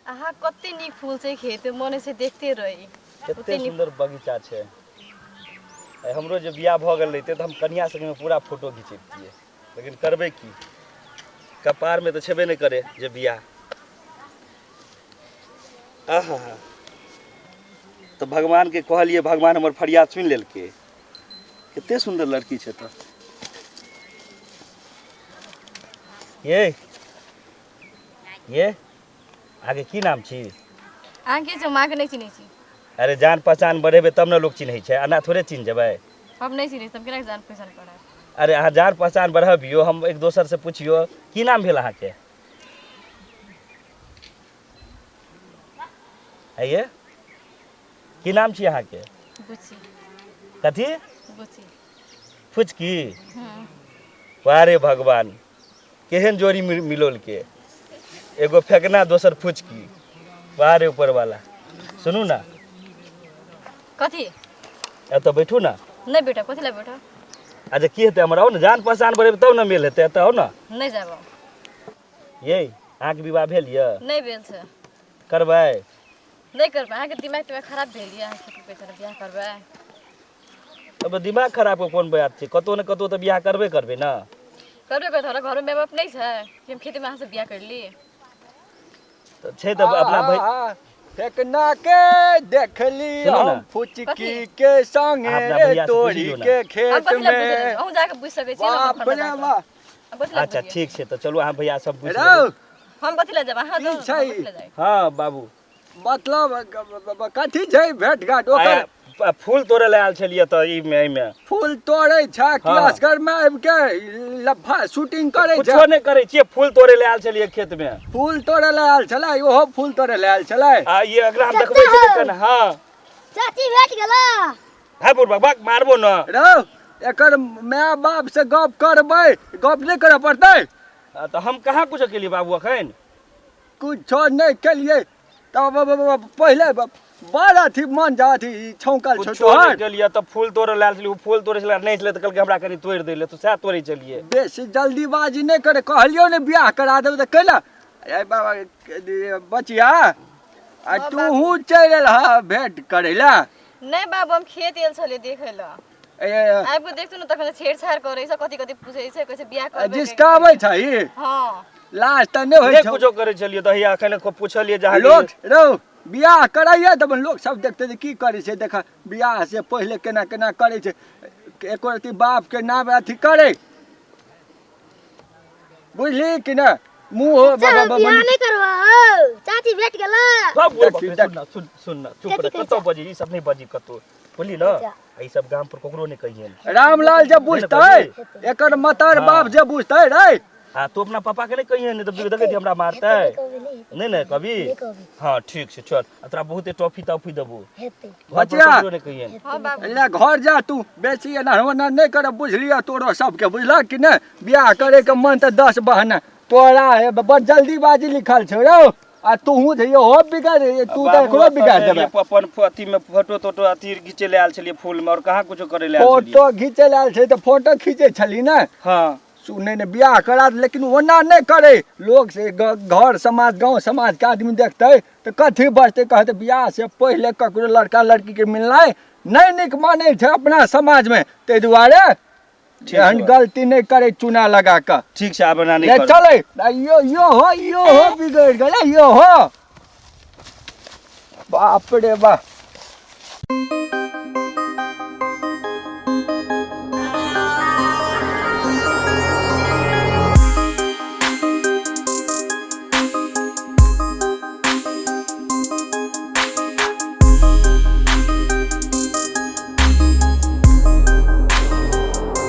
आहा कते नीक फूल छै खेत मने से देखते रही कते सुंदर बगीचा छै। हमरो जे बियाह भ गेल रहिते त हम कन्या संग में पूरा फोटो घिचैबतियै, लेकिन करबै की, कपार में तो छेबे नहीं करे जे बियाह। आहा तो भगवान के कहलिए, भगवान हमर फरियाद सुनि लेलकै। कते सुंदर लड़की छै तो। ये आगे की नाम छी? आगे जो मां के नहीं चिन्है छी। अरे जान पहचान बढ़ेबे तब न लोग चिन्है छै, एना थोड़े चिन्ह जेबै। हम नहीं चिन्है, तब केना जान पहचान पड़ा। अरे अहाँ जान पहचान बढ़बियो, हम एक दोसर से पूछियो की नाम भेल अहाँके? आइए की नाम छी अहाँके? बुच्ची। कथी? बुच्ची। फुचकी? वारे भगवान, केहन जोड़ी मिलोल के, एगो फेकना दोसर फुचकी, वारे ऊपर वाला। सुनू ना। कथी? एतऽ बैठू ना। नहीं बेटा, कथी ला बैठा? अच्छा की हेतै, हमरा आओ ना, जान पहचान बढ़ेबै तब न मेल हेतै, एतऽ आओ ना। नहीं जाबो। ये अहाँके विवाह भेल यऽ? नहीं भेल छै। करबै? नहीं करबै, अहाँके दिमाग खराब भेल यऽ, अहाँके बेटा बियाह करबै? अब दिमाग खराब के कोन बात छै, कतौ न कतौ तऽ बियाह करबे ना। करबे कर, तोरा घर में माय बाप नहीं छै कि हम खेती में अहाँ से बियाह कर ली? तो छै तो अपना भाई फेकना के देखली हम फुचकी के संगे रे तोरी के खेत में। हम जाके पूछ सकै छी। बाप रे वाह। अच्छा ठीक छै, तो चलू अहाँ भैया सब पूछ रौ हम बतिला जाब, अहाँ दो बतिला जाय। हां बाबू, मतलब कथी छै भेट घाट? ओकर फूल तोड़े ले आयल छलिए त ई में फूल तोड़े छ कि असगर में आबि के लफा शूटिंग करे छ? कुछो नहीं करे छिए, फूल तोड़े ले आयल छलिए खेत में। फूल तोड़े ले आयल छलै, ओहो फूल तोड़े ले आयल छलै। आ ये अगला हम देखबै छै कन। हां चाची भेट गेला। हां बुढ़बा बक मारबो न। रौ एकर माय बाप से गप करबै, गप नहीं करे पड़तै? तो हम कहाँ कुछ केलिए बाबू अखन? कुछो नहीं केलिए तब पहले बड़ा अथी मन जा अथी छौंकल छ तोहर। केलिए त फूल तोड़े ले आयल छलिए, फूल तोड़े छले नहीं छले त कहलके हमरा कनी तोड़ दे ले, तो सैह तोड़े चलिए। बेसी जल्दीबाजी नहीं करे, कहलियो ने बियाह करा देब त कैला? ए बाबा बचिया आ तू हूँ चल रहा भेंट करे ला? नहीं बाबू, हम खेत एल छले देखे ला। आबो देखतु न तखन छेड़छाड़ करे छ, कथि कथि पूछे छै, कैसे बियाह करबे? जिसकाबै छै ई? हां लास्ट त नहीं होय छै। कुछो करे चलिए त हिया अखन को पूछलिए जहां लोग रौ बियाह कराइए तब लोग सब देखते जे की करे छै। देखा बियाह से पहले केना केना करे छै, एको रति बाप के नाम अथी करे, बुझली कि ना? मुंह बियाह नहीं करवा। चाची भेट गेला। सुन सुन चुप रह, कतो बजी ई सब नहीं बजी कतो, बोली ना। ई सब गांव पर ककरो नहीं कहिए। रामलाल जे बुझतै, एकर मतार बाप जे बुझतै रे। हाँ तू अपना पापा के नहीं कहिए, नहीं तो देखे हमरा मारते नहीं नहीं कभी। हाँ ठीक से चल, तोरा बहुते टॉफी टॉफी देबो। बचिया नहीं कहिए। हां बाबू ले घर जा, तू बेसी एना नहीं कर, बुझलिया तोरो सबके बुझला कि नहीं? बियाह करे के मन त 10 बहाना तोरा है, बड़ जल्दीबाजी लिखल छ रो। आ तू हूँ जे हो बिगाड़, तू त एकरो बिगाड़ देबे। अपन अथी में फोटो टोटो अथी घिचे ले आयल छलिए फूल में, और कहाँ कुछो करे ले आयल छलिए। फोटो घिचे ले आयल छै त फोटो खींचे छली ना? हां सुने ने बियाह करा, लेकिन ओना नहीं करे। लोग से घर समाज गांव समाज के आदमी देखते तो कथी बचते, कहते बियाह से पहले ककरो लड़का लड़की के मिलनाइ नहीं निक माने छै अपना समाज में। ते दुआरे एहन गलती नहीं करे चूना लगा के। ठीक से आब ना नहीं कर। चले यो हो बिगड़ गेले, यो हो। बाप रे बाप।